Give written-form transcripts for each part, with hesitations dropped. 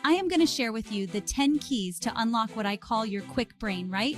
I am going to share with you the 10 keys to unlock what I call your quick brain, right?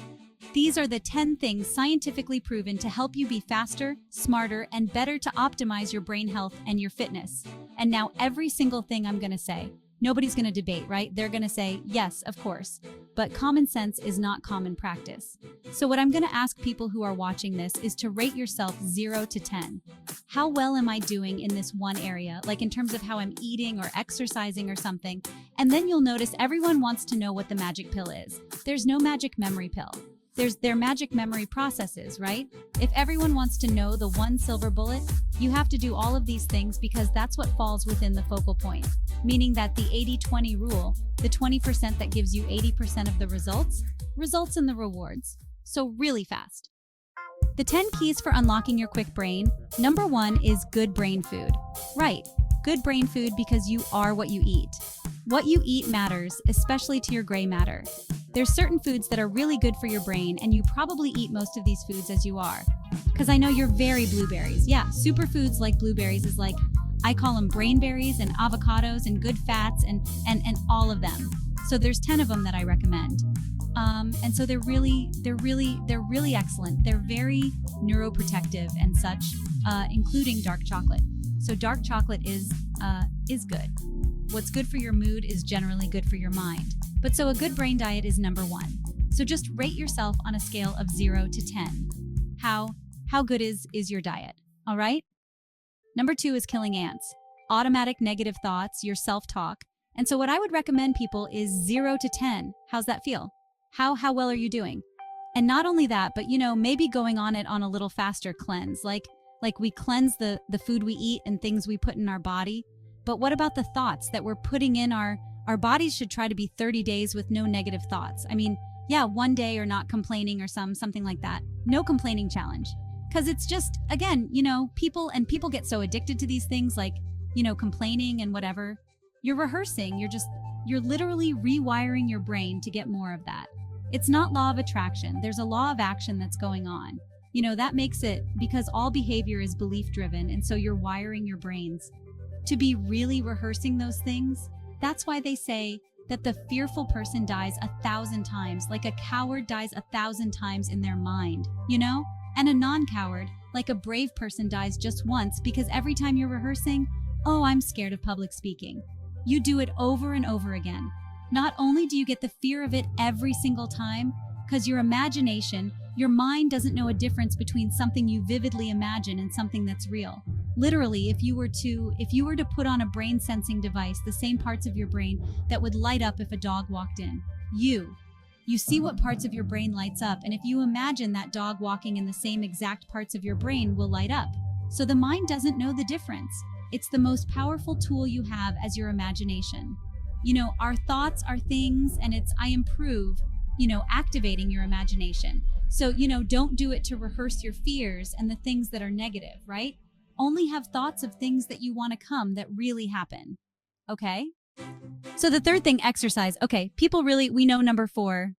These are the 10 things scientifically proven to help you be faster, smarter, and better to optimize your brain health and your fitness. And now every single thing I'm going to say, nobody's going to debate, right? They're going to say, yes, of course. But common sense is not common practice. So what I'm going to ask people who are watching this is to rate yourself 0 to 10. How well am I doing in this one area, like in terms of how I'm eating or exercising or something? And then you'll notice everyone wants to know what the magic pill is. There's no magic memory pill. There's their magic memory processes, right? If everyone wants to know the one silver bullet, you have to do all of these things because that's what falls within the focal point. Meaning that the 80-20 rule, the 20% that gives you 80% of the results in the rewards. So really fast. The 10 keys for unlocking your quick brain. Number 1 is good brain food. Right, good brain food because you are what you eat. What you eat matters, especially to your gray matter. There's certain foods that are really good for your brain, and you probably eat most of these foods as you are. Because I know you're very blueberries. Yeah, superfoods like blueberries is like, I call them brain berries and avocados and good fats and all of them. So there's 10 of them that I recommend. And so they're really excellent. They're very neuroprotective and such, including dark chocolate. So dark chocolate is good. What's good for your mood is generally good for your mind. But so a good brain diet is number 1. So just rate yourself on a scale of 0 to 10. How good is your diet? All right? Number 2 is killing ants. Automatic negative thoughts, your self-talk. And so what I would recommend people is 0 to 10. How's that feel? How well are you doing? And not only that, but maybe going on it on a little faster cleanse. Like we cleanse the food we eat and things we put in our body. But what about the thoughts that we're putting in our bodies should try to be 30 days with no negative thoughts. I mean, yeah, one day or not complaining or something like that. No complaining challenge. Because it's just, again, people get so addicted to these things like, complaining and whatever. You're rehearsing. You're literally rewiring your brain to get more of that. It's not law of attraction. There's a law of action that's going on. That makes it because all behavior is belief driven. And so you're wiring your brains to be really rehearsing those things. That's why they say that the fearful person dies 1,000 times, like a coward dies 1,000 times in their mind, And a non-coward, like a brave person, dies just once because every time you're rehearsing, oh, I'm scared of public speaking. You do it over and over again. Not only do you get the fear of it every single time, because your imagination, your mind doesn't know a difference between something you vividly imagine and something that's real. Literally, if you were to put on a brain sensing device, the same parts of your brain that would light up if a dog walked in, you see what parts of your brain lights up, and if you imagine that dog walking in the same exact parts of your brain will light up. So the mind doesn't know the difference. It's the most powerful tool you have as your imagination. Our thoughts are things, and I improve, activating your imagination. So, don't do it to rehearse your fears and the things that are negative, right? Only have thoughts of things that you want to come that really happen. Okay? So the third thing, exercise. Okay, we know number 4.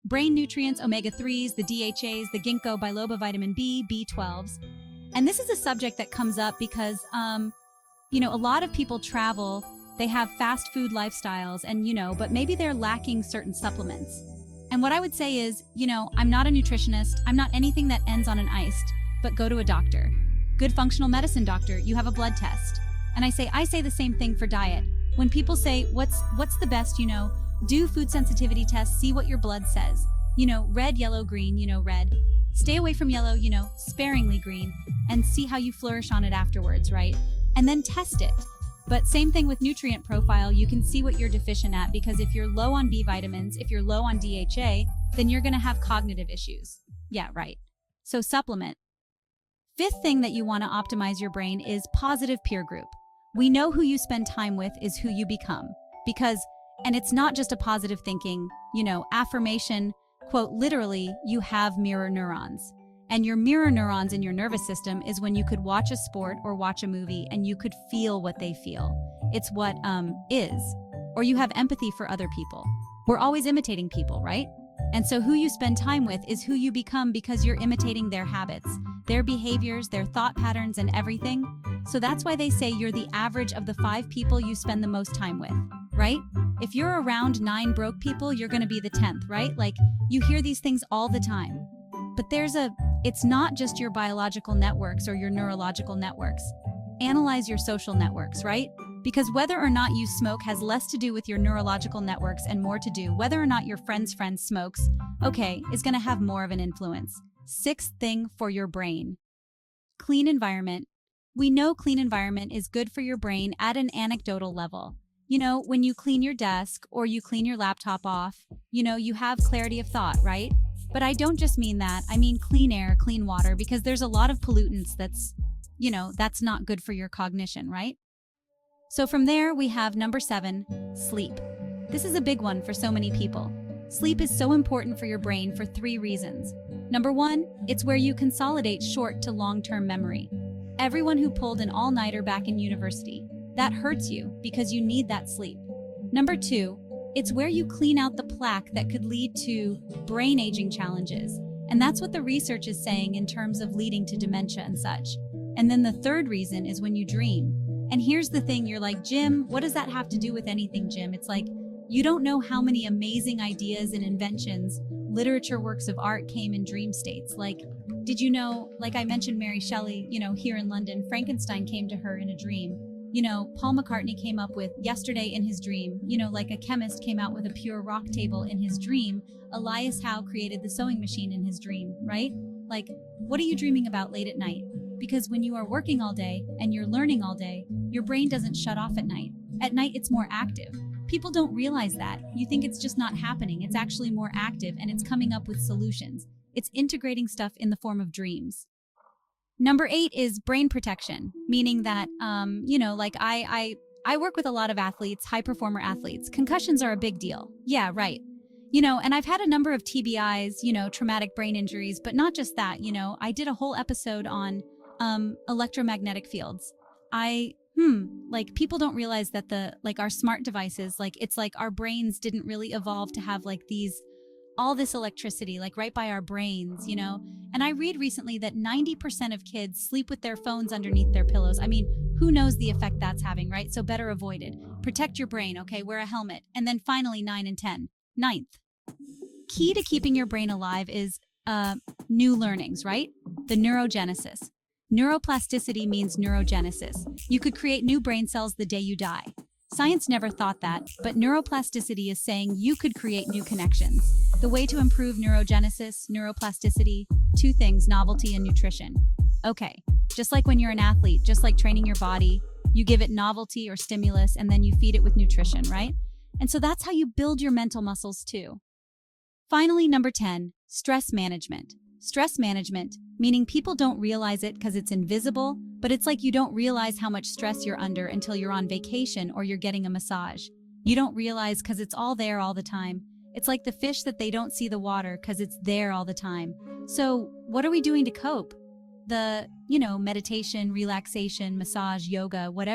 Brain nutrients, omega-3s, the DHAs, the ginkgo biloba, vitamin B, B12s. And this is a subject that comes up because, a lot of people travel, they have fast food lifestyles and, but maybe they're lacking certain supplements. And what I would say is, I'm not a nutritionist. I'm not anything that ends on an iced, but go to a doctor. Good functional medicine doctor, you have a blood test. And I say the same thing for diet. When people say, what's the best, do food sensitivity tests, see what your blood says. Red, yellow, green, red. Stay away from yellow, sparingly green, and see how you flourish on it afterwards, right? And then test it. But same thing with nutrient profile, you can see what you're deficient at because if you're low on B vitamins, if you're low on DHA, then you're gonna have cognitive issues. Yeah, right. So supplement. 5th thing that you wanna optimize your brain is positive peer group. We know who you spend time with is who you become. And it's not just a positive thinking, affirmation, quote, literally, you have mirror neurons. And your mirror neurons in your nervous system is when you could watch a sport or watch a movie and you could feel what they feel. It's what is. Or you have empathy for other people. We're always imitating people, right? And so who you spend time with is who you become because you're imitating their habits, their behaviors, their thought patterns, and everything. So that's why they say you're the average of the 5 people you spend the most time with, right? If you're around 9 broke people, you're gonna be the 10th, right? Like, you hear these things all the time. But it's not just your biological networks or your neurological networks. Analyze your social networks, right? Because whether or not you smoke has less to do with your neurological networks and more to do whether or not your friend's friend smokes, okay, is gonna have more of an influence. Sixth thing for your brain. Clean environment. We know clean environment is good for your brain at an anecdotal level. You know, when you clean your desk or you clean your laptop off, you have clarity of thought, right? But I don't just mean that. I mean clean air, clean water, because there's a lot of pollutants that's not good for your cognition, right? So from there, we have number 7, sleep. This is a big one for so many people. Sleep is so important for your brain for 3 reasons. Number 1, it's where you consolidate short to long-term memory. Everyone who pulled an all-nighter back in university, that hurts you because you need that sleep. Number 2, it's where you clean out the plaque that could lead to brain aging challenges. And that's what the research is saying in terms of leading to dementia and such. And then the third reason is when you dream. And here's the thing, you're like, Jim, what does that have to do with anything, Jim? It's like, you don't know how many amazing ideas and inventions, literature works of art came in dream states. Like, did you know, like I mentioned Mary Shelley, here in London, Frankenstein came to her in a dream. Paul McCartney came up with Yesterday in his dream. Like a chemist came out with a pure rock table in his dream. Elias Howe created the sewing machine in his dream, right? Like, what are you dreaming about late at night? Because when you are working all day and you're learning all day, your brain doesn't shut off at night. At night, it's more active. People don't realize that. You think it's just not happening. It's actually more active and it's coming up with solutions. It's integrating stuff in the form of dreams. Number 8 is brain protection, meaning that, like I work with a lot of athletes, high performer athletes. Concussions are a big deal. Yeah, right. And I've had a number of TBIs, traumatic brain injuries, but not just that, I did a whole episode on electromagnetic fields. Like people don't realize that our smart devices, it's like our brains didn't really evolve to have all this electricity, right by our brains, And I read recently that 90% of kids sleep with their phones underneath their pillows. I mean, who knows the effect that's having, right? So better avoided. Protect your brain, okay? Wear a helmet. And then finally, 9 and 10. Ninth, key to keeping your brain alive is new learnings, right? The neurogenesis. Neuroplasticity means neurogenesis. You could create new brain cells the day you die. Science never thought that, but neuroplasticity is saying you could create new connections. The way to improve neurogenesis, neuroplasticity, 2 things, novelty and nutrition. Okay, just like when you're an athlete, just like training your body, you give it novelty or stimulus and then you feed it with nutrition, right? And so that's how you build your mental muscles too. Finally, number 10, stress management. Stress management, meaning people don't realize it because it's invisible, but it's like you don't realize how much stress you're under until you're on vacation or you're getting a massage. You don't realize because it's all there all the time. It's like the fish that they don't see the water because it's there all the time. So what are we doing to cope? Meditation, relaxation, massage, yoga, whatever